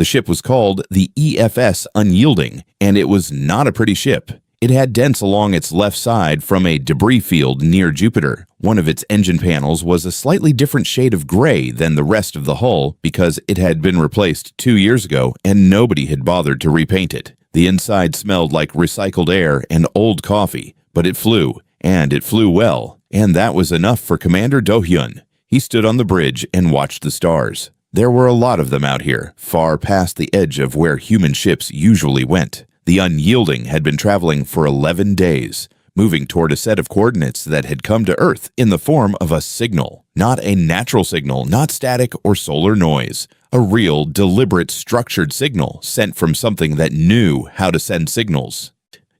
The ship was called the EFS Unyielding, and it was not a pretty ship. It had dents along its left side from a debris field near Jupiter. One of its engine panels was a slightly different shade of gray than the rest of the hull because it had been replaced 2 years ago and nobody had bothered to repaint it. The inside smelled like recycled air and old coffee, but it flew, and it flew well, and that was enough for Commander Do-hyun. He stood on the bridge and watched the stars. There were a lot of them out here, far past the edge of where human ships usually went. The Unyielding had been traveling for 11 days, moving toward a set of coordinates that had come to Earth in the form of a signal. Not a natural signal, not static or solar noise. A real, deliberate, structured signal sent from something that knew how to send signals.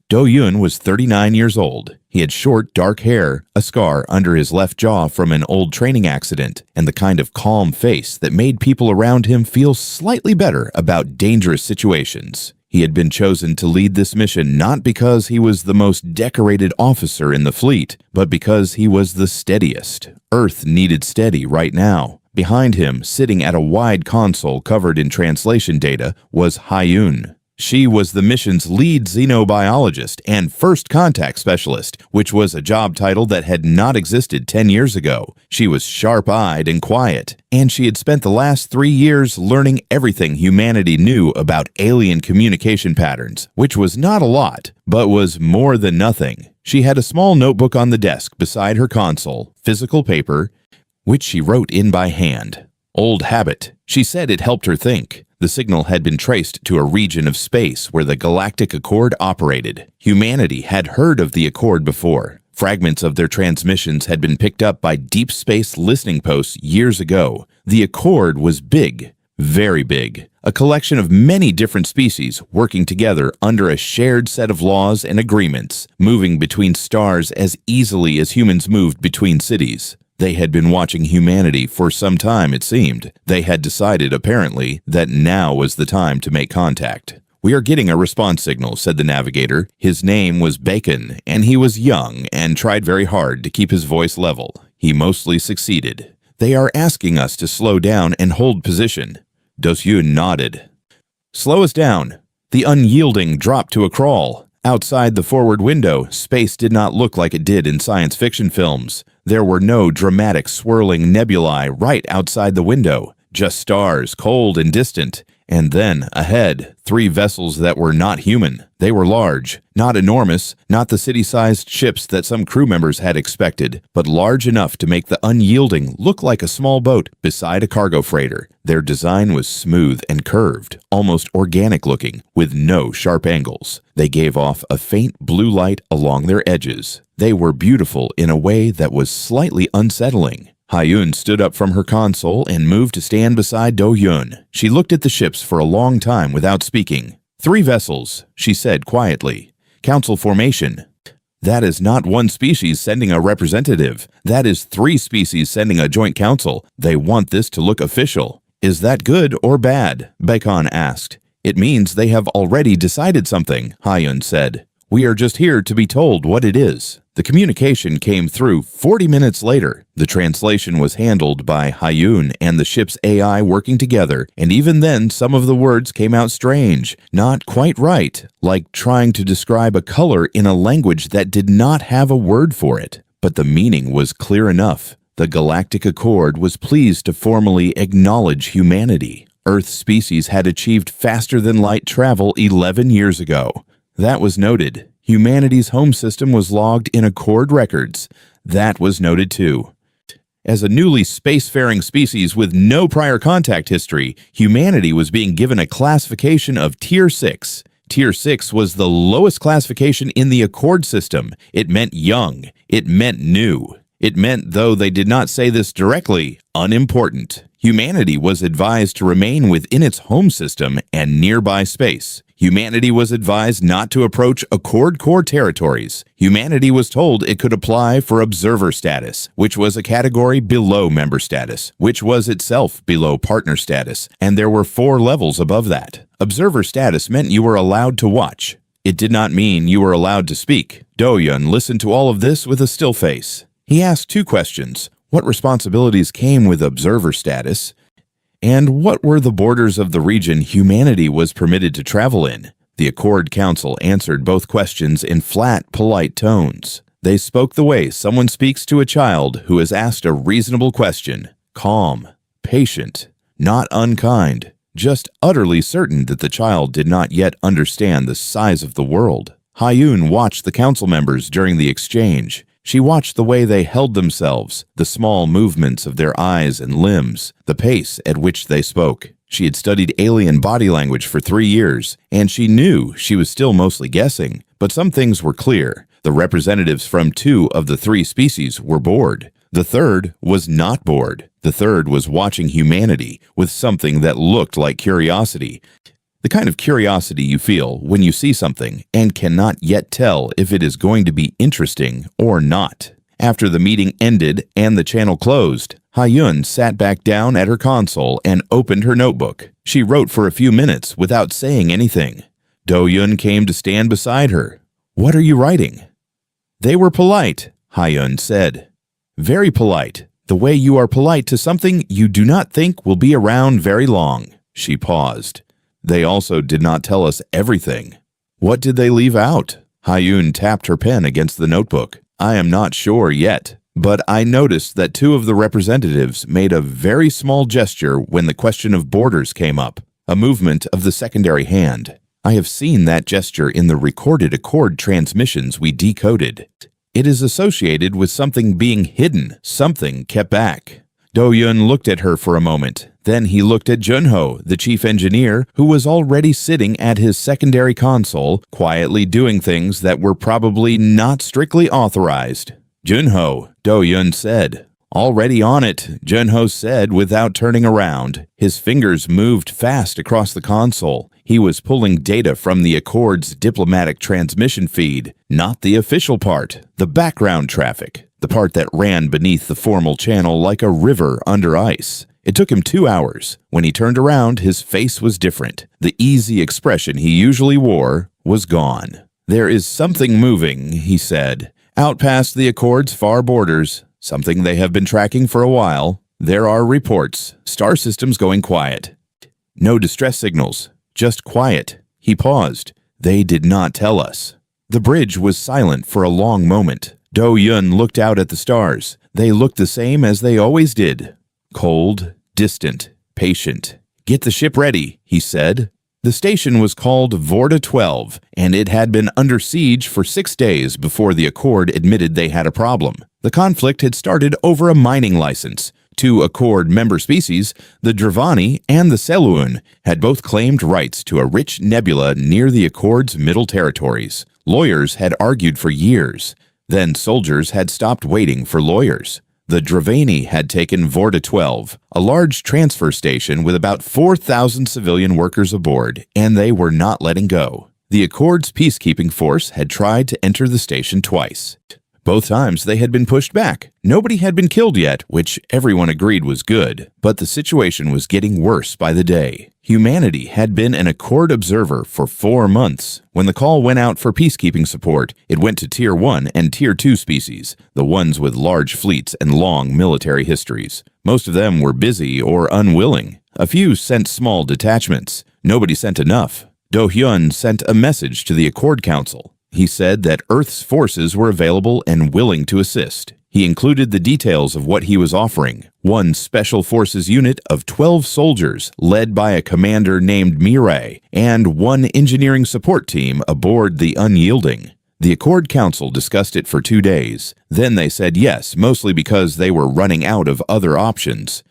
Do-hyun was 39 years old. He had short, dark hair, a scar under his left jaw from an old training accident, and the kind of calm face that made people around him feel slightly better about dangerous situations. He had been chosen to lead this mission not because he was the most decorated officer in the fleet, but because he was the steadiest. Earth needed steady right now. Behind him, sitting at a wide console covered in translation data, was Hyun. She was the mission's lead xenobiologist and first contact specialist, which was a job title that had not existed 10 years ago. She was sharp-eyed and quiet, and she had spent the last 3 years learning everything humanity knew about alien communication patterns, which was not a lot, but was more than nothing. She had a small notebook on the desk beside her console, physical paper, which she wrote in by hand. Old habit. She said it helped her think. The signal had been traced to a region of space where the Galactic Accord operated. Humanity had heard of the Accord before. Fragments of their transmissions had been picked up by deep space listening posts years ago. The Accord was big, very big. A collection of many different species working together under a shared set of laws and agreements, moving between stars as easily as humans moved between cities. They had been watching humanity for some time, it seemed. They had decided, apparently, that now was the time to make contact. "We are getting a response signal," said the navigator. His name was Bacon, and he was young and tried very hard to keep his voice level. He mostly succeeded. "They are asking us to slow down and hold position." Do-hyun nodded. "Slow us down." The Unyielding dropped to a crawl. Outside the forward window, space did not look like it did in science fiction films. There were no dramatic swirling nebulae right outside the window, just stars, cold and distant. And then, ahead, 3 vessels that were not human. They were large, not enormous, not the city-sized ships that some crew members had expected, but large enough to make the Unyielding look like a small boat beside a cargo freighter. Their design was smooth and curved, almost organic-looking, with no sharp angles. They gave off a faint blue light along their edges. They were beautiful in a way that was slightly unsettling. Hyun stood up from her console and moved to stand beside Do-hyun. She looked at the ships for a long time without speaking. 3 vessels, she said quietly. Council formation. That is not one species sending a representative. That is 3 species sending a joint council. They want this to look official. Is that good or bad? Bacon asked. It means they have already decided something, Hyun said. We are just here to be told what it is. The communication came through 40 minutes later. The translation was handled by Hyun and the ship's AI working together, and even then some of the words came out strange, not quite right, like trying to describe a color in a language that did not have a word for it. But the meaning was clear enough. The Galactic Accord was pleased to formally acknowledge humanity. Earth species had achieved faster-than-light travel 11 years ago. That was noted. Humanity's home system was logged in Accord records. That was noted too. As a newly spacefaring species with no prior contact history, humanity was being given a classification of Tier 6. Tier 6 was the lowest classification in the Accord system. It meant young. It meant new. It meant, though they did not say this directly, unimportant. Humanity was advised to remain within its home system and nearby space. Humanity was advised not to approach Accord core territories. Humanity was told it could apply for observer status, which was a category below member status, which was itself below partner status, and there were 4 levels above that. Observer status meant you were allowed to watch. It did not mean you were allowed to speak. Do-hyun listened to all of this with a still face. He asked 2 questions. What responsibilities came with observer status? And what were the borders of the region humanity was permitted to travel in? The Accord Council answered both questions in flat, polite tones. They spoke the way someone speaks to a child who has asked a reasonable question. Calm, patient, not unkind, just utterly certain that the child did not yet understand the size of the world. Hyun watched the council members during the exchange. She watched the way they held themselves, the small movements of their eyes and limbs, the pace at which they spoke. She had studied alien body language for 3 years, and she knew she was still mostly guessing, but some things were clear. The representatives from 2 of the 3 species were bored. The third was not bored. The third was watching humanity with something that looked like curiosity. The kind of curiosity you feel when you see something and cannot yet tell if it is going to be interesting or not. After the meeting ended and the channel closed, Hyun sat back down at her console and opened her notebook. She wrote for a few minutes without saying anything. Do-Yun came to stand beside her. "What are you writing?" "They were polite," Hyun said. "Very polite. The way you are polite to something you do not think will be around very long." She paused. "They also did not tell us everything." "What did they leave out?" Hyun tapped her pen against the notebook. "I am not sure yet, but I noticed that 2 of the representatives made a very small gesture when the question of borders came up, a movement of the secondary hand. I have seen that gesture in the recorded Accord transmissions we decoded. It is associated with something being hidden, something kept back." Do-Yun looked at her for a moment. Then he looked at Junho, the chief engineer, who was already sitting at his secondary console, quietly doing things that were probably not strictly authorized. "Junho," Do-Yun said. "Already on it," Junho said without turning around. His fingers moved fast across the console. He was pulling data from the Accord's diplomatic transmission feed, not the official part, the background traffic, the part that ran beneath the formal channel like a river under ice. It took him 2 hours. When he turned around, his face was different. The easy expression he usually wore was gone. "There is something moving," he said, "out past the Accord's far borders, something they have been tracking for a while. There are reports, star systems going quiet. No distress signals, just quiet." He paused. "They did not tell us." The bridge was silent for a long moment. Do-Yun looked out at the stars. They looked the same as they always did. Cold, distant, patient. "Get the ship ready," he said. The station was called Vorta 12, and it had been under siege for 6 days before the Accord admitted they had a problem. The conflict had started over a mining license. 2 Accord member species, the Dravani and the Seluun, had both claimed rights to a rich nebula near the Accord's middle territories. Lawyers had argued for years. Then soldiers had stopped waiting for lawyers. The Dravani had taken Vorta 12, a large transfer station with about 4,000 civilian workers aboard, and they were not letting go. The Accord's peacekeeping force had tried to enter the station twice. Both times they had been pushed back. Nobody had been killed yet, which everyone agreed was good, but the situation was getting worse by the day. Humanity had been an Accord observer for 4 months. When the call went out for peacekeeping support, it went to Tier 1 and Tier 2 species, the ones with large fleets and long military histories. Most of them were busy or unwilling. A few sent small detachments. Nobody sent enough. Do-Hyun sent a message to the Accord Council. He said that Earth's forces were available and willing to assist. He included the details of what he was offering. 1 special forces unit of 12 soldiers led by a commander named Mirai, and 1 engineering support team aboard the Unyielding. The Accord Council discussed it for 2 days. Then they said yes, mostly because they were running out of other options.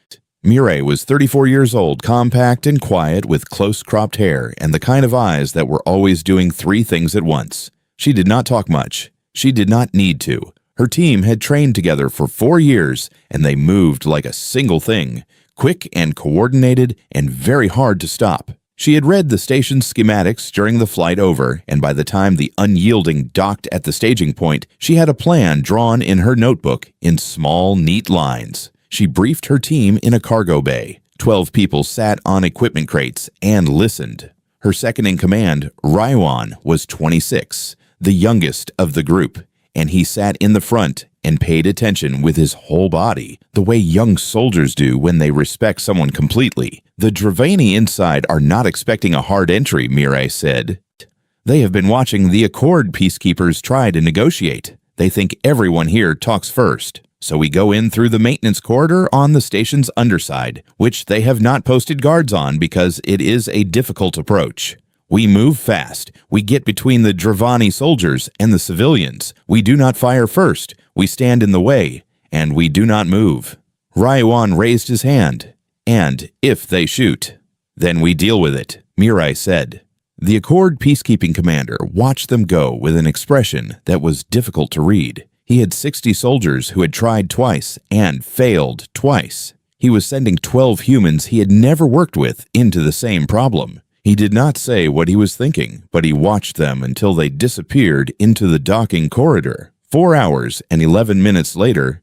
Mirai was 34 years old, compact and quiet with close-cropped hair and the kind of eyes that were always doing 3 things at once. She did not talk much. She did not need to. Her team had trained together for 4 years, and they moved like a single thing, quick and coordinated and very hard to stop. She had read the station's schematics during the flight over, and by the time the Unyielding docked at the staging point, she had a plan drawn in her notebook in small, neat lines. She briefed her team in a cargo bay. 12 people sat on equipment crates and listened. Her second-in-command, Raiwan, was 26. The youngest of the group, and he sat in the front and paid attention with his whole body, the way young soldiers do when they respect someone completely. The Dravani inside are not expecting a hard entry, Mirai said. They have been watching the Accord peacekeepers try to negotiate. They think everyone here talks first. So we go in through the maintenance corridor on the station's underside, which they have not posted guards on because it is a difficult approach. We move fast. We get between the Dravani soldiers and the civilians. We do not fire first. We stand in the way, and we do not move. Ryuan raised his hand. And if they shoot, then we deal with it, Mirai said. The Accord peacekeeping commander watched them go with an expression that was difficult to read. He had 60 soldiers who had tried twice and failed twice. He was sending 12 humans he had never worked with into the same problem. He did not say what he was thinking, but he watched them until they disappeared into the docking corridor. 4 hours and 11 minutes later,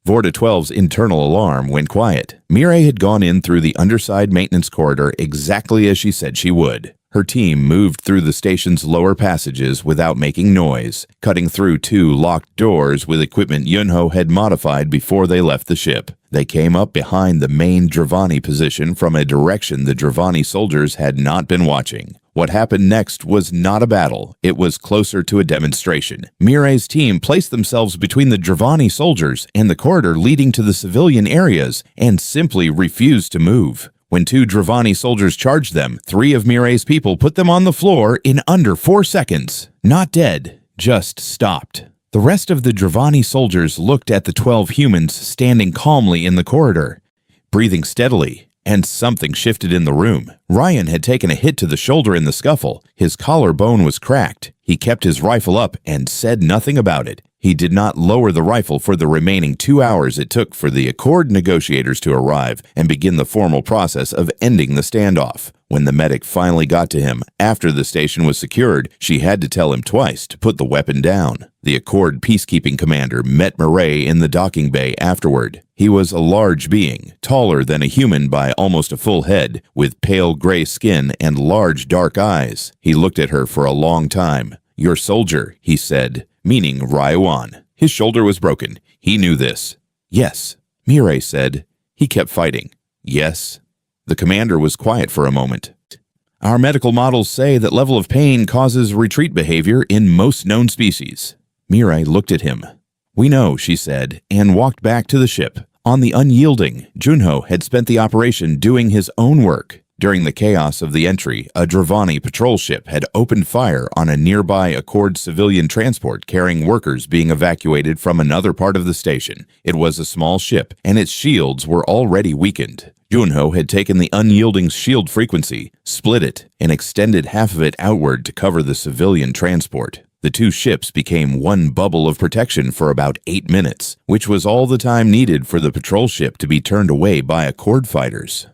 Vorta 12's internal alarm went quiet. Mirai had gone in through the underside maintenance corridor exactly as she said she would. Her team moved through the station's lower passages without making noise, cutting through 2 locked doors with equipment Yunho had modified before they left the ship. They came up behind the main Dravani position from a direction the Dravani soldiers had not been watching. What happened next was not a battle. It was closer to a demonstration. Mirai's team placed themselves between the Dravani soldiers and the corridor leading to the civilian areas and simply refused to move. When 2 Dravani soldiers charged them, 3 of Mirai's people put them on the floor in under 4 seconds. Not dead, just stopped. The rest of the Dravani soldiers looked at the 12 humans standing calmly in the corridor, breathing steadily, and something shifted in the room. Ryan had taken a hit to the shoulder in the scuffle. His collarbone was cracked. He kept his rifle up and said nothing about it. He did not lower the rifle for the remaining 2 hours it took for the Accord negotiators to arrive and begin the formal process of ending the standoff. When the medic finally got to him after the station was secured, she had to tell him twice to put the weapon down. The Accord peacekeeping commander met Mirai in the docking bay afterward. He was a large being, taller than a human by almost a full head, with pale gray skin and large dark eyes. He looked at her for a long time. "Your soldier," he said, meaning Ryuan. His shoulder was broken. He knew this. "Yes," Mirai said. "He kept fighting." "Yes." The commander was quiet for a moment. "Our medical models say that level of pain causes retreat behavior in most known species." Mirai looked at him. "We know," she said, and walked back to the ship. On the Unyielding, Junho had spent the operation doing his own work. During the chaos of the entry, a Dravani patrol ship had opened fire on a nearby Accord civilian transport carrying workers being evacuated from another part of the station. It was a small ship, and its shields were already weakened. Junho had taken the Unyielding's shield frequency, split it, and extended half of it outward to cover the civilian transport. The 2 ships became one bubble of protection for about 8 minutes, which was all the time needed for the patrol ship to be turned away by Accord fighters.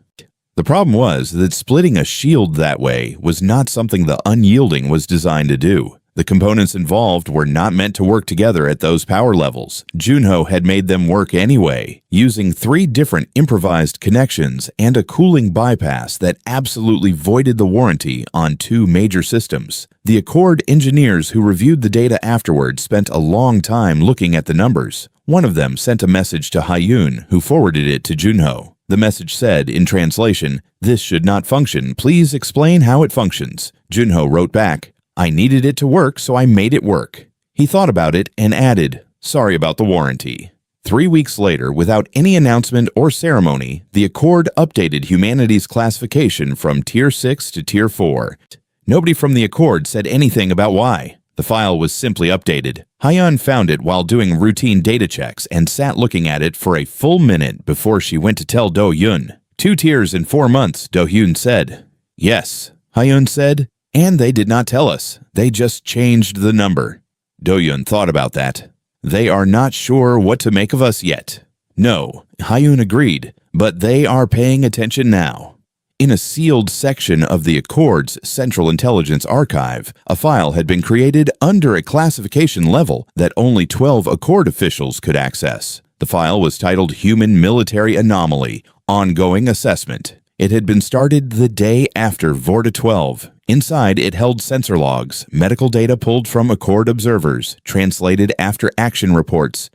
The problem was that splitting a shield that way was not something the Unyielding was designed to do. The components involved were not meant to work together at those power levels. Junho had made them work anyway, using 3 different improvised connections and a cooling bypass that absolutely voided the warranty on 2 major systems. The Accord engineers who reviewed the data afterward spent a long time looking at the numbers. One of them sent a message to Hyun, who forwarded it to Junho. The message said, in translation, "This should not function. Please explain how it functions." Junho wrote back, "I needed it to work, so I made it work." He thought about it and added, "Sorry about the warranty." 3 weeks later, without any announcement or ceremony, the Accord updated humanity's classification from Tier 6 to Tier 4. Nobody from the Accord said anything about why. The file was simply updated. Hyun found it while doing routine data checks and sat looking at it for a full minute before she went to tell Do-Hyun. 2 tiers in 4 months, Do-Hyun said. "Yes," Hyun said. "And they did not tell us. They just changed the number." Do-Hyun thought about that. "They are not sure what to make of us yet." "No," Hyun agreed, "but they are paying attention now." In a sealed section of the Accord's Central Intelligence Archive, a file had been created under a classification level that only 12 Accord officials could access. The file was titled Human Military Anomaly, Ongoing Assessment. It had been started the day after Vorta 12. Inside, it held sensor logs, medical data pulled from Accord observers, translated after action reports,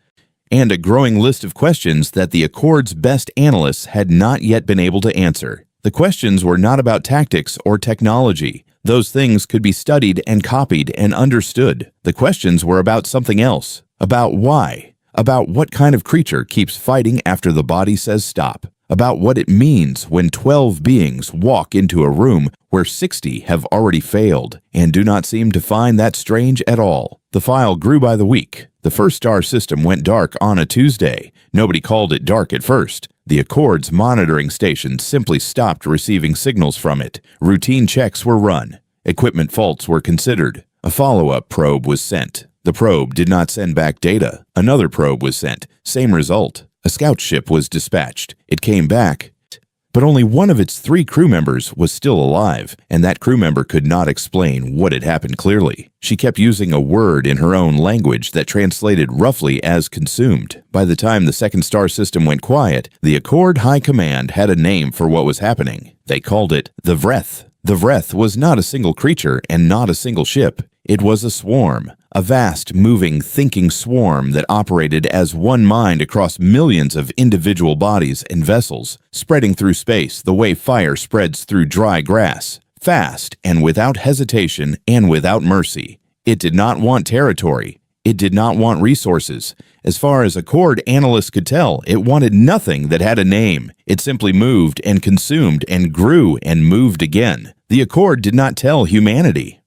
and a growing list of questions that the Accord's best analysts had not yet been able to answer. The questions were not about tactics or technology. Those things could be studied and copied and understood. The questions were about something else. About why. About what kind of creature keeps fighting after the body says stop. About what it means when 12 beings walk into a room where 60 have already failed and do not seem to find that strange at all. The file grew by the week. The first star system went dark on a Tuesday. Nobody called it dark at first. The Accord's monitoring station simply stopped receiving signals from it. Routine checks were run. Equipment faults were considered. A follow-up probe was sent. The probe did not send back data. Another probe was sent. Same result. A scout ship was dispatched. It came back, but only one of its 3 crew members was still alive, and that crew member could not explain what had happened clearly. She kept using a word in her own language that translated roughly as consumed. By the time the second star system went quiet, the Accord High Command had a name for what was happening. They called it the Vreth. The Vreth was not a single creature and not a single ship. It was a swarm, a vast, moving, thinking swarm that operated as one mind across millions of individual bodies and vessels, spreading through space the way fire spreads through dry grass, fast and without hesitation and without mercy. It did not want territory. It did not want resources. As far as Accord analysts could tell, it wanted nothing that had a name. It simply moved and consumed and grew and moved again. The Accord did not tell humanity.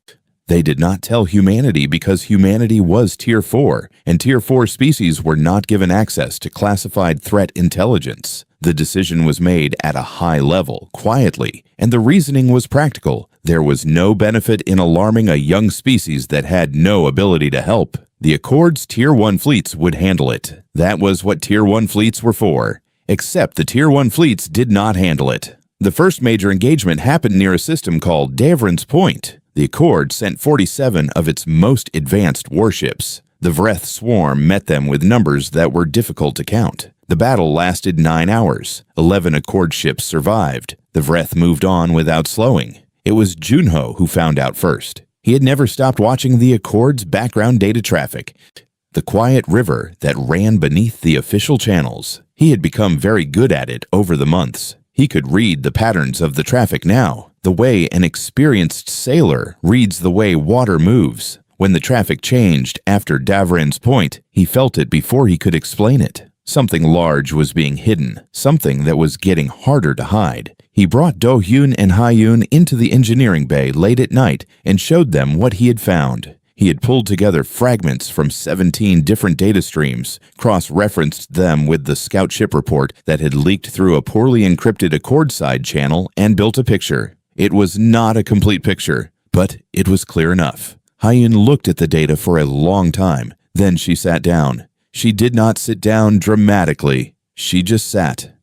They did not tell humanity because humanity was Tier 4, and Tier 4 species were not given access to classified threat intelligence. The decision was made at a high level, quietly, and the reasoning was practical. There was no benefit in alarming a young species that had no ability to help. The Accord's Tier 1 fleets would handle it. That was what Tier 1 fleets were for. Except the Tier 1 fleets did not handle it. The first major engagement happened near a system called Davrin's Point. The Accord sent 47 of its most advanced warships. The Vreth swarm met them with numbers that were difficult to count. The battle lasted 9 hours. 11 Accord ships survived. The Vreth moved on without slowing. It was Junho who found out first. He had never stopped watching the Accord's background data traffic, the quiet river that ran beneath the official channels. He had become very good at it over the months. He could read the patterns of the traffic now, the way an experienced sailor reads the way water moves. When the traffic changed after Davrin's Point, he felt it before he could explain it. Something large was being hidden, something that was getting harder to hide. He brought Do-hyun and Ha-yun into the engineering bay late at night and showed them what he had found. He had pulled together fragments from 17 different data streams, cross-referenced them with the scout ship report that had leaked through a poorly encrypted Accord side channel, and built a picture. It was not a complete picture, but it was clear enough. Ha-yun looked at the data for a long time. Then she sat down. She did not sit down dramatically. She just sat.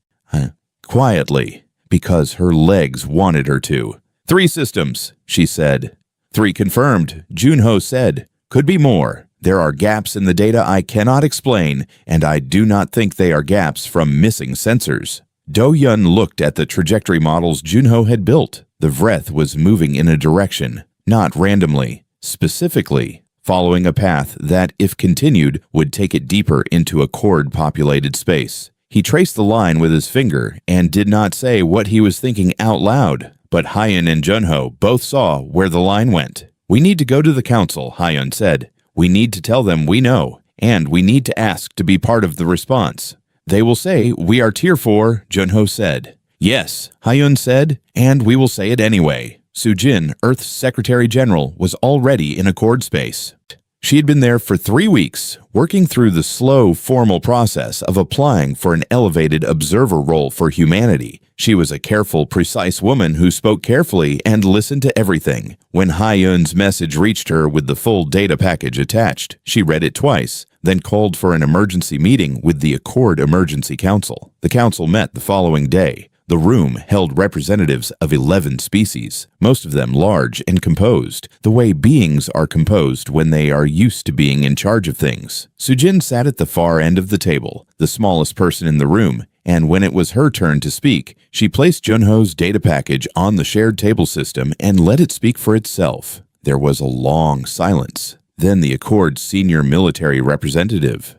Quietly, because her legs wanted her to. 3 systems, she said. 3 confirmed, Junho said. Could be more. There are gaps in the data I cannot explain, and I do not think they are gaps from missing sensors. Do-hyun looked at the trajectory models Junho had built. The Vreth was moving in a direction, not randomly, specifically, following a path that, if continued, would take it deeper into Accord-populated space. He traced the line with his finger and did not say what he was thinking out loud. But Ha-yun and Junho both saw where the line went. We need to go to the council, Ha-yun said. We need to tell them we know, and we need to ask to be part of the response. They will say we are Tier 4, Junho said. Yes, Ha-yun said, and we will say it anyway. Sujin, Earth's Secretary General, was already in Accord space. She had been there for 3 weeks, working through the slow, formal process of applying for an elevated observer role for humanity. She was a careful, precise woman who spoke carefully and listened to everything. When Ha-yun's message reached her with the full data package attached, she read it twice, then called for an emergency meeting with the Accord Emergency Council. The council met the following day. The room held representatives of 11 species, most of them large and composed, the way beings are composed when they are used to being in charge of things. Sujin sat at the far end of the table, the smallest person in the room, and when it was her turn to speak, she placed Junho's data package on the shared table system and let it speak for itself. There was a long silence. Then the Accord's senior military representative.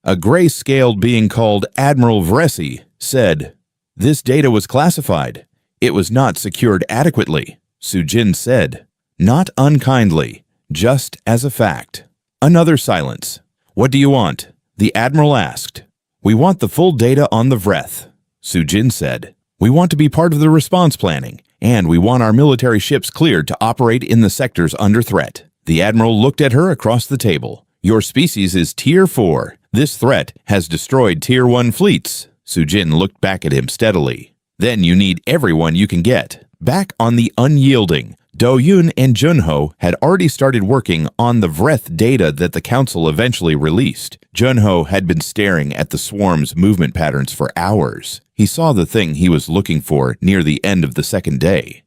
A gray-scaled being called Admiral Vresi said, "This data was classified. It was not secured adequately." Sujin said, "Not unkindly, just as a fact." Another silence. "What do you want?" the Admiral asked. "We want the full data on the Vreth." Sujin said, "We want to be part of the response planning, and we want our military ships cleared to operate in the sectors under threat." The Admiral looked at her across the table. "Your species is Tier 4. This threat has destroyed Tier 1 fleets." Sujin looked back at him steadily. "Then you need everyone you can get." Back on the Unyielding, Do-Yun and Junho had already started working on the Vreth data that the Council eventually released. Junho had been staring at the swarm's movement patterns for hours. He saw the thing he was looking for near the end of the second day.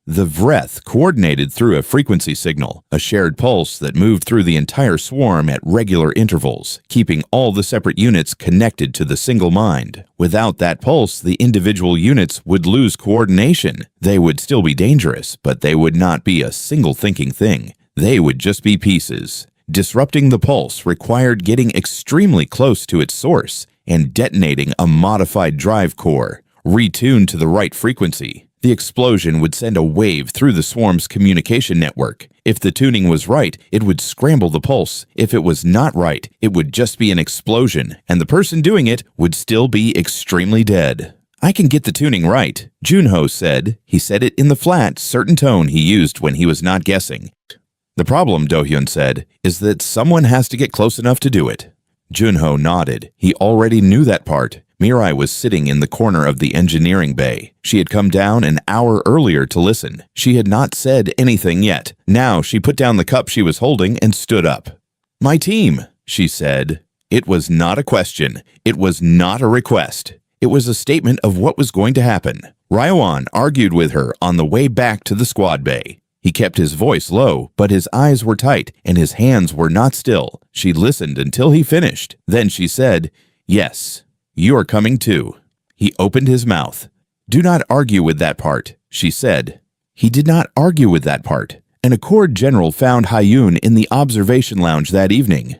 The Vreth coordinated through a frequency signal, a shared pulse that moved through the entire swarm at regular intervals, keeping all the separate units connected to the single mind. Without that pulse, the individual units would lose coordination. They would still be dangerous, but they would not be a single thinking thing. They would just be pieces. Disrupting the pulse required getting extremely close to its source and detonating a modified drive core, retuned to the right frequency. The explosion would send a wave through the swarm's communication network. If the tuning was right, it would scramble the pulse. If it was not right, it would just be an explosion, and the person doing it would still be extremely dead. "I can get the tuning right," Junho said. He said it in the flat, certain tone he used when he was not guessing. "The problem," Do-Hyun said, "is that someone has to get close enough to do it." Junho nodded. He already knew that part. Mirai was sitting in the corner of the engineering bay. She had come down an hour earlier to listen. She had not said anything yet. Now she put down the cup she was holding and stood up. "My team," she said. It was not a question. It was not a request. It was a statement of what was going to happen. Ryoan argued with her on the way back to the squad bay. He kept his voice low, but his eyes were tight and his hands were not still. She listened until he finished. Then she said, "Yes. You are coming too." He opened his mouth. "Do not argue with that part," she said. He did not argue with that part. An Accord general found Hyun in the observation lounge that evening.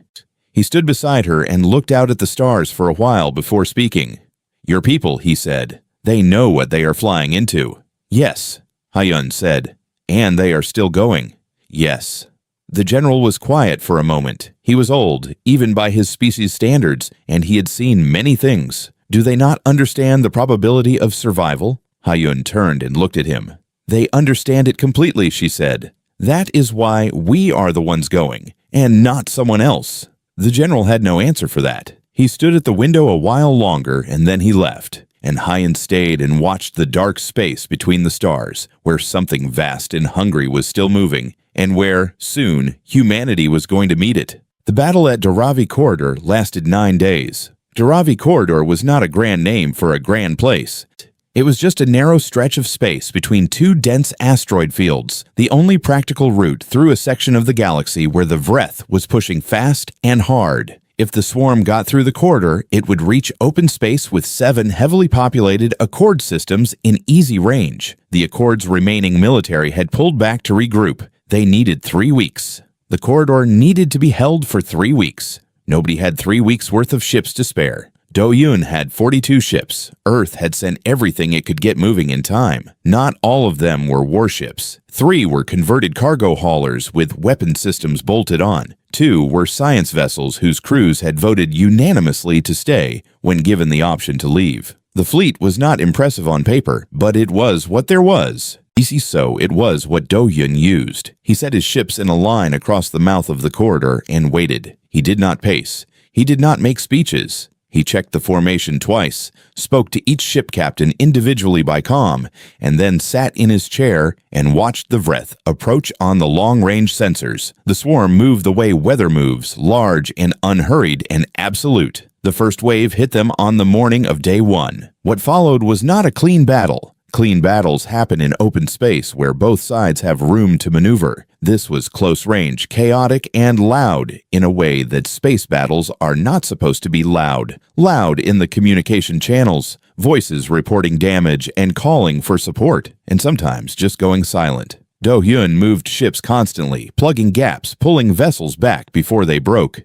He stood beside her and looked out at the stars for a while before speaking. "Your people," he said. "They know what they are flying into." "Yes," Hyun said. "And they are still going." "Yes." The general was quiet for a moment. He was old, even by his species' standards, and he had seen many things. "Do they not understand the probability of survival?" Hyun turned and looked at him. "They understand it completely," she said. "That is why we are the ones going, and not someone else." The general had no answer for that. He stood at the window a while longer, and then he left. And Hyun stayed and watched the dark space between the stars, where something vast and hungry was still moving, and where, soon, humanity was going to meet it. The battle at Dharavi Corridor lasted 9 days. Dharavi Corridor was not a grand name for a grand place. It was just a narrow stretch of space between two dense asteroid fields, the only practical route through a section of the galaxy where the Vreth was pushing fast and hard. If the swarm got through the corridor, it would reach open space with 7 heavily populated Accord systems in easy range. The Accord's remaining military had pulled back to regroup. They needed 3 weeks. The corridor needed to be held for 3 weeks. Nobody had 3 weeks' worth of ships to spare. Do-Yun had 42 ships. Earth had sent everything it could get moving in time. Not all of them were warships. 3 were converted cargo haulers with weapon systems bolted on. 2 were science vessels whose crews had voted unanimously to stay when given the option to leave. The fleet was not impressive on paper, but it was what there was. So it was what Do-Yun used. He set his ships in a line across the mouth of the corridor and waited. He did not pace. He did not make speeches. He checked the formation twice, spoke to each ship captain individually by comm, and then sat in his chair and watched the Vreth approach on the long-range sensors. The swarm moved the way weather moves, large and unhurried and absolute. The first wave hit them on the morning of day 1. What followed was not a clean battle. Clean battles happen in open space where both sides have room to maneuver. This was close range, chaotic, and loud in a way that space battles are not supposed to be loud. Loud in the communication channels, voices reporting damage and calling for support, and sometimes just going silent. Do-Hyun moved ships constantly, plugging gaps, pulling vessels back before they broke.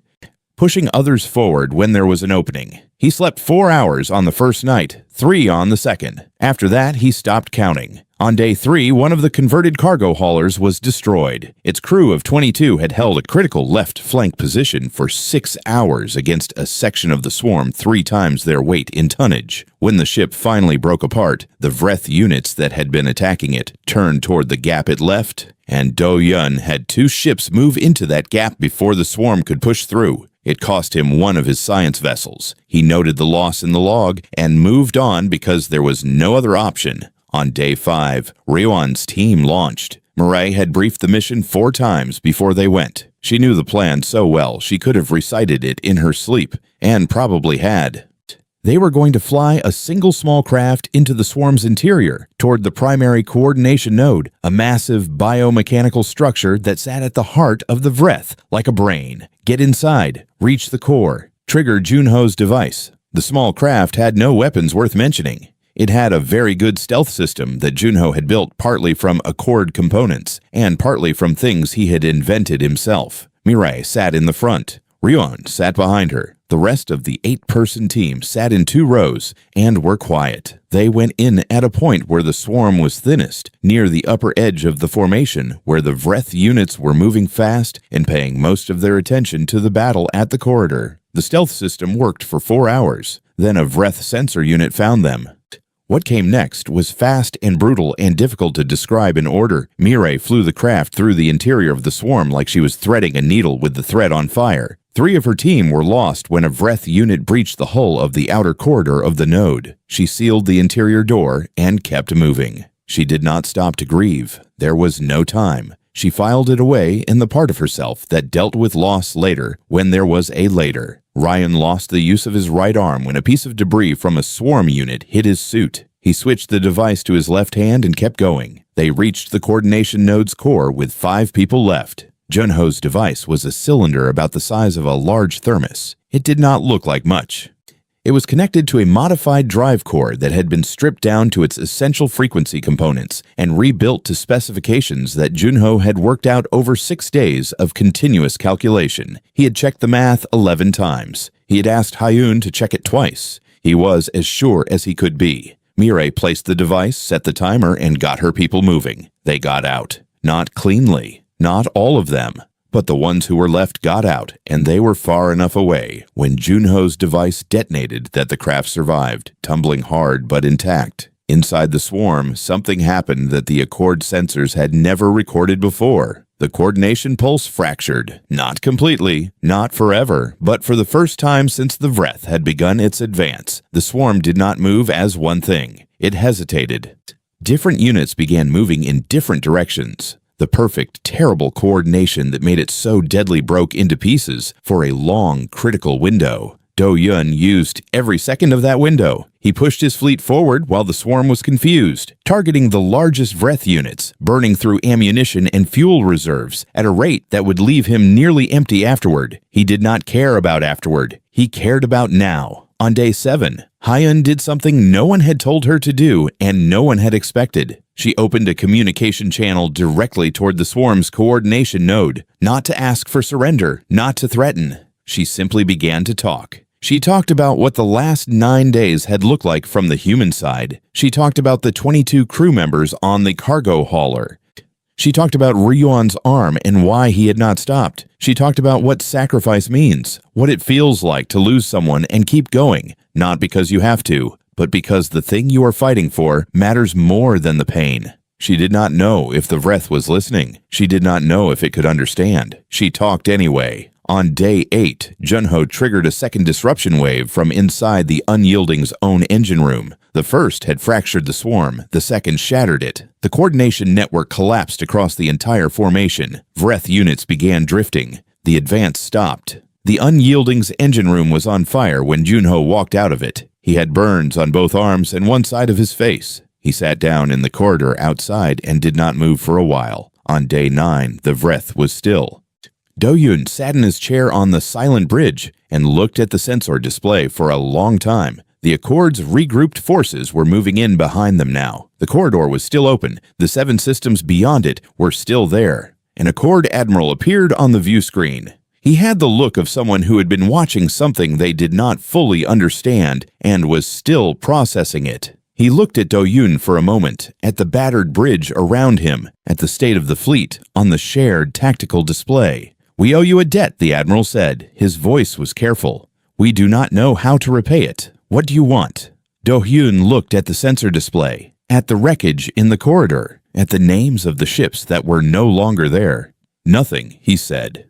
pushing others forward when there was an opening. He slept 4 hours on the first night, 3 on the second. After that, he stopped counting. On day 3, one of the converted cargo haulers was destroyed. Its crew of 22 had held a critical left flank position for 6 hours against a section of the swarm 3 times their weight in tonnage. When the ship finally broke apart, the Vreth units that had been attacking it turned toward the gap it left, and Do Yun had 2 ships move into that gap before the swarm could push through. It cost him one of his science vessels. He noted the loss in the log and moved on because there was no other option. On day 5, Ryuan's team launched. Mirai had briefed the mission 4 times before they went. She knew the plan so well she could have recited it in her sleep, and probably had. They were going to fly a single small craft into the swarm's interior, toward the primary coordination node, a massive biomechanical structure that sat at the heart of the Vreth, like a brain. Get inside, reach the core, trigger Junho's device. The small craft had no weapons worth mentioning. It had a very good stealth system that Junho had built partly from Accord components, and partly from things he had invented himself. Mirai sat in the front. Ryuan sat behind her. The rest of the 8-person team sat in 2 rows and were quiet. They went in at a point where the swarm was thinnest, near the upper edge of the formation, where the Vreth units were moving fast and paying most of their attention to the battle at the corridor. The stealth system worked for 4 hours. Then a Vreth sensor unit found them. What came next was fast and brutal and difficult to describe in order. Mirai flew the craft through the interior of the swarm like she was threading a needle with the thread on fire. 3 of her team were lost when a Vreth unit breached the hull of the outer corridor of the node. She sealed the interior door and kept moving. She did not stop to grieve. There was no time. She filed it away in the part of herself that dealt with loss later, when there was a later. Ryan lost the use of his right arm when a piece of debris from a swarm unit hit his suit. He switched the device to his left hand and kept going. They reached the coordination node's core with 5 people left. Junho's device was a cylinder about the size of a large thermos. It did not look like much. It was connected to a modified drive core that had been stripped down to its essential frequency components and rebuilt to specifications that Junho had worked out over 6 days of continuous calculation. He had checked the math 11 times. He had asked Hyun to check it twice. He was as sure as he could be. Mirai placed the device, set the timer, and got her people moving. They got out. Not cleanly. Not all of them. But the ones who were left got out, and they were far enough away when Junho's device detonated that the craft survived, tumbling hard but intact. Inside the swarm, something happened that the Accord sensors had never recorded before. The coordination pulse fractured. Not completely, not forever, but for the first time since the Vreth had begun its advance, the swarm did not move as one thing. It hesitated. Different units began moving in different directions. The perfect, terrible coordination that made it so deadly broke into pieces for a long, critical window. Do Yun used every second of that window. He pushed his fleet forward while the swarm was confused, targeting the largest Vreth units, burning through ammunition and fuel reserves at a rate that would leave him nearly empty afterward. He did not care about afterward. He cared about now. On day 7, Hyun did something no one had told her to do and no one had expected. She opened a communication channel directly toward the swarm's coordination node, not to ask for surrender, not to threaten. She simply began to talk. She talked about what the last 9 days had looked like from the human side. She talked about the 22 crew members on the cargo hauler. She talked about Ryuan's arm and why he had not stopped. She talked about what sacrifice means, what it feels like to lose someone and keep going, not because you have to, but because the thing you are fighting for matters more than the pain. She did not know if the Vreth was listening. She did not know if it could understand. She talked anyway. On day 8, Junho triggered a second disruption wave from inside the Unyielding's own engine room. The first had fractured the swarm, the second shattered it. The coordination network collapsed across the entire formation. Vreth units began drifting. The advance stopped. The Unyielding's engine room was on fire when Junho walked out of it. He had burns on both arms and one side of his face. He sat down in the corridor outside and did not move for a while. On day 9, the Vreth was still. Do-Yun sat in his chair on the silent bridge and looked at the sensor display for a long time. The Accord's regrouped forces were moving in behind them now. The corridor was still open. The 7 systems beyond it were still there. An Accord admiral appeared on the view screen. He had the look of someone who had been watching something they did not fully understand and was still processing it. He looked at Do-yoon for a moment, at the battered bridge around him, at the state of the fleet on the shared tactical display. "We owe you a debt," the Admiral said. His voice was careful. "We do not know how to repay it. What do you want?" Do-hyun looked at the sensor display, at the wreckage in the corridor, at the names of the ships that were no longer there. "Nothing," he said.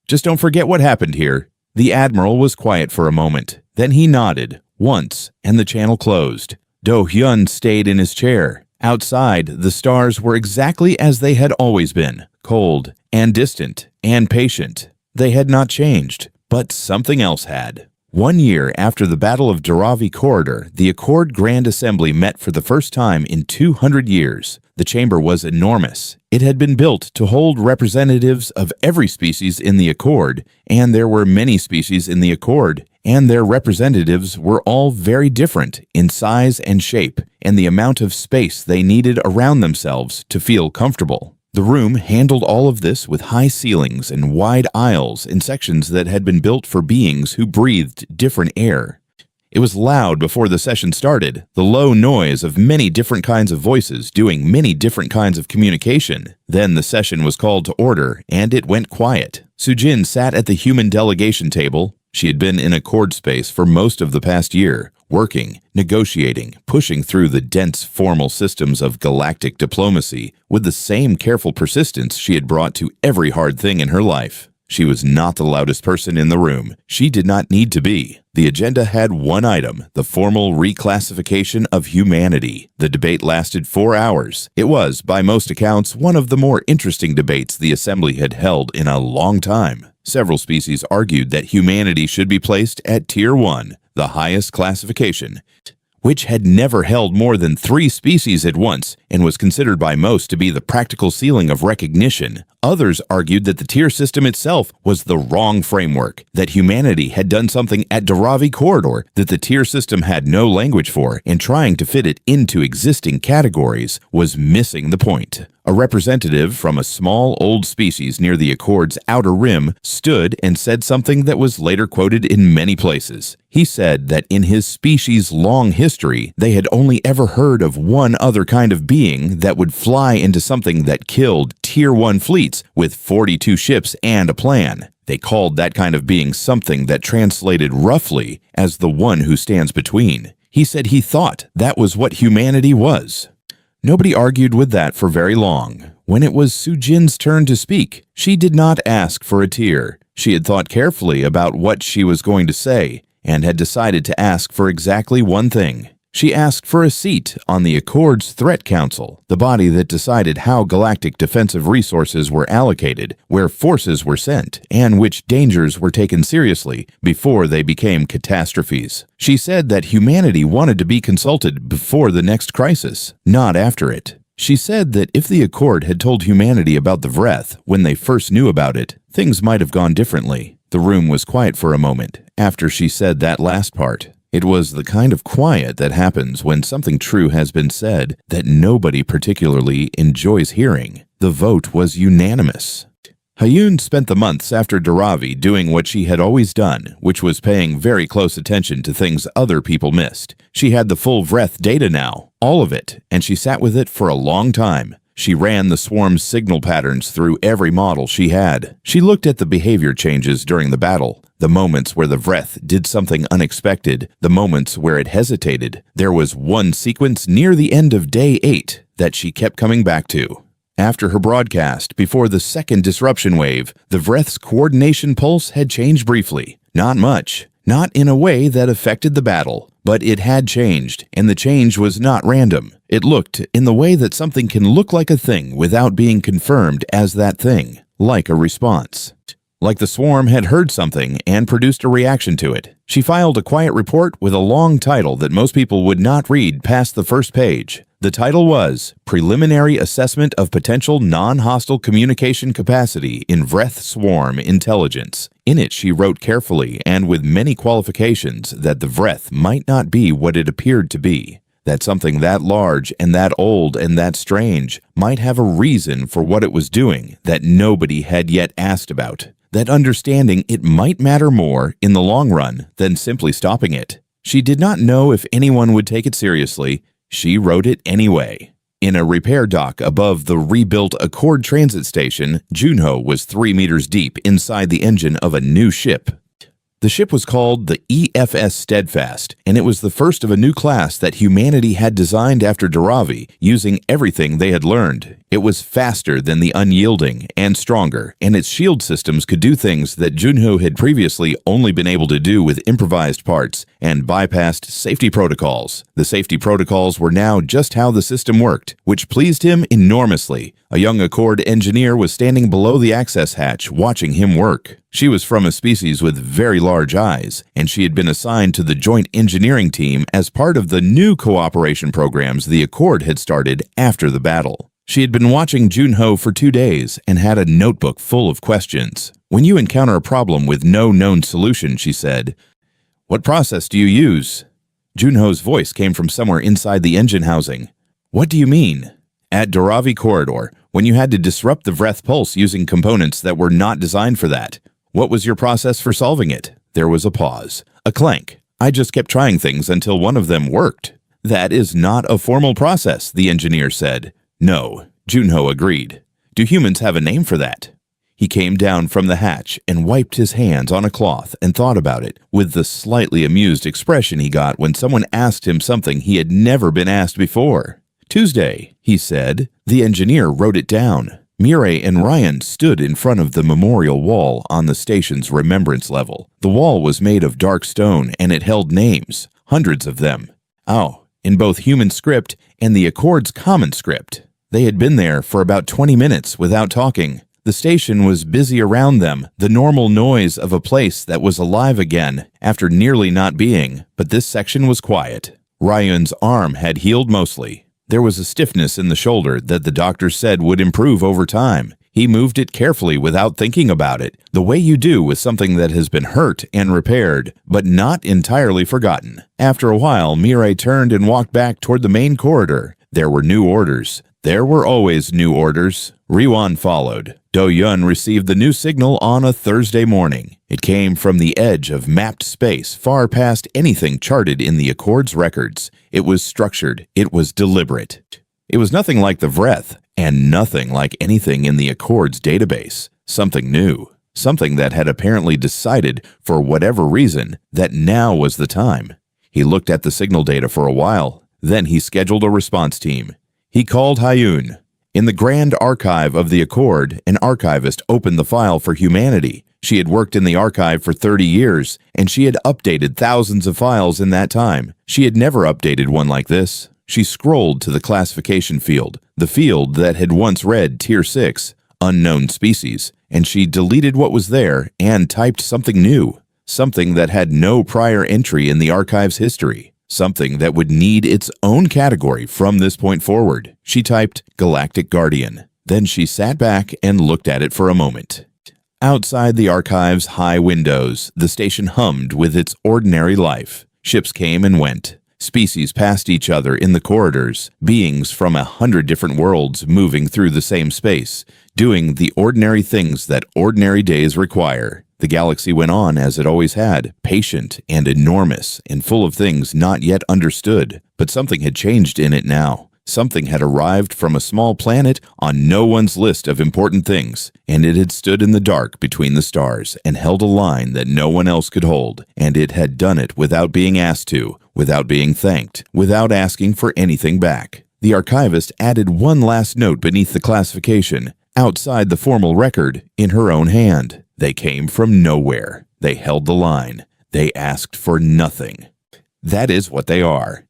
"Just don't forget what happened here." The Admiral was quiet for a moment. Then he nodded, once, and the channel closed. Do-hyun stayed in his chair. Outside, the stars were exactly as they had always been, cold and distant and patient. They had not changed, but something else had. 1 year after the Battle of Dharavi Corridor, the Accord Grand Assembly met for the first time in 200 years. The chamber was enormous. It had been built to hold representatives of every species in the Accord, and there were many species in the Accord, and their representatives were all very different in size and shape, and the amount of space they needed around themselves to feel comfortable. The room handled all of this with high ceilings and wide aisles in sections that had been built for beings who breathed different air. It was loud before the session started, the low noise of many different kinds of voices doing many different kinds of communication. Then the session was called to order, and it went quiet. Sujin sat at the human delegation table. She had been in Accord space for most of the past year, working, negotiating, pushing through the dense formal systems of galactic diplomacy with the same careful persistence she had brought to every hard thing in her life. She was not the loudest person in the room. She did not need to be. The agenda had one item, the formal reclassification of humanity. The debate lasted 4 hours. It was, by most accounts, one of the more interesting debates the Assembly had held in a long time. Several species argued that humanity should be placed at Tier 1, the highest classification, which had never held more than 3 species at once and was considered by most to be the practical ceiling of recognition. Others argued that the tier system itself was the wrong framework, that humanity had done something at Dharavi Corridor that the tier system had no language for, and trying to fit it into existing categories was missing the point. A representative from a small old species near the Accord's outer rim stood and said something that was later quoted in many places. He said that in his species' long history, they had only ever heard of one other kind of being that would fly into something that killed Tier 1 fleets with 42 ships and a plan. They called that kind of being something that translated roughly as the one who stands between. He said he thought that was what humanity was. Nobody argued with that for very long. When it was Sujin's turn to speak, she did not ask for a tier. She had thought carefully about what she was going to say and had decided to ask for exactly one thing. She asked for a seat on the Accord's Threat Council, the body that decided how galactic defensive resources were allocated, where forces were sent, and which dangers were taken seriously before they became catastrophes. She said that humanity wanted to be consulted before the next crisis, not after it. She said that if the Accord had told humanity about the Vreth when they first knew about it, things might have gone differently. The room was quiet for a moment after she said that last part. It was the kind of quiet that happens when something true has been said that nobody particularly enjoys hearing. The vote was unanimous. Hyun spent the months after Dharavi doing what she had always done, which was paying very close attention to things other people missed. She had the full Vreth data now, all of it, and she sat with it for a long time. She ran the swarm's signal patterns through every model she had. She looked at the behavior changes during the battle, the moments where the Vreth did something unexpected, the moments where it hesitated. There was one sequence near the end of Day 8 that she kept coming back to. After her broadcast, before the second disruption wave, the Vreth's coordination pulse had changed briefly. Not much. Not in a way that affected the battle, but it had changed, and the change was not random. It looked in the way that something can look like a thing without being confirmed as that thing, like a response. Like the swarm had heard something and produced a reaction to it. She filed a quiet report with a long title that most people would not read past the first page. The title was Preliminary Assessment of Potential Non-Hostile Communication Capacity in Vreth Swarm Intelligence. In it, she wrote carefully and with many qualifications that the Vreth might not be what it appeared to be. That something that large and that old and that strange might have a reason for what it was doing that nobody had yet asked about. That understanding it might matter more in the long run than simply stopping it. She did not know if anyone would take it seriously. She wrote it anyway. In a repair dock above the rebuilt Accord transit station, Junho was 3 meters deep inside the engine of a new ship. The ship was called the EFS Steadfast, and it was the first of a new class that humanity had designed after Daravi, using everything they had learned. It was faster than the Unyielding and stronger, and its shield systems could do things that Junho had previously only been able to do with improvised parts and bypassed safety protocols. The safety protocols were now just how the system worked, which pleased him enormously. A young Accord engineer was standing below the access hatch watching him work. She was from a species with very large eyes, and she had been assigned to the joint engineering team as part of the new cooperation programs the Accord had started after the battle. She had been watching Junho for 2 days and had a notebook full of questions. When you encounter a problem with no known solution, she said, "What process do you use?" Junho's voice came from somewhere inside the engine housing. "What do you mean?" "At Daravi Corridor, when you had to disrupt the Vreth pulse using components that were not designed for that. What was your process for solving it?" There was a pause. A clank. "I just kept trying things until one of them worked." "That is not a formal process," the engineer said. "No," Junho agreed. "Do humans have a name for that?" He came down from the hatch and wiped his hands on a cloth and thought about it, with the slightly amused expression he got when someone asked him something he had never been asked before. "Tuesday," he said. The engineer wrote it down. Mireille and Ryan stood in front of the memorial wall on the station's remembrance level. The wall was made of dark stone and it held names, hundreds of them. Oh, in both human script and the Accord's common script. They had been there for about 20 minutes without talking. The station was busy around them, the normal noise of a place that was alive again after nearly not being, but this section was quiet. Ryan's arm had healed mostly. There was a stiffness in the shoulder that the doctor said would improve over time. He moved it carefully without thinking about it, the way you do with something that has been hurt and repaired, but not entirely forgotten. After a while, Mireille turned and walked back toward the main corridor. There were new orders. There were always new orders. Riwan followed. Do-Yun received the new signal on a Thursday morning. It came from the edge of mapped space, far past anything charted in the Accord's records. It was structured. It was deliberate. It was nothing like the Vreth, and nothing like anything in the Accord's database. Something new. Something that had apparently decided, for whatever reason, that now was the time. He looked at the signal data for a while. Then he scheduled a response team. He called Hayun. In the Grand Archive of the Accord, an archivist opened the file for humanity. She had worked in the archive for 30 years, and she had updated thousands of files in that time. She had never updated one like this. She scrolled to the classification field, the field that had once read Tier 6, Unknown Species, and she deleted what was there and typed something new, something that had no prior entry in the archive's history. Something that would need its own category from this point forward. She typed Galactic Guardian. Then she sat back and looked at it for a moment. Outside the archive's high windows, the station hummed with its ordinary life. Ships came and went. Species passed each other in the corridors, beings from 100 different worlds moving through the same space, doing the ordinary things that ordinary days require. The galaxy went on as it always had, patient and enormous and full of things not yet understood. But something had changed in it now. Something had arrived from a small planet on no one's list of important things, and it had stood in the dark between the stars and held a line that no one else could hold, and it had done it without being asked to, without being thanked, without asking for anything back. The archivist added one last note beneath the classification, outside the formal record, in her own hand. They came from nowhere. They held the line. They asked for nothing. That is what they are.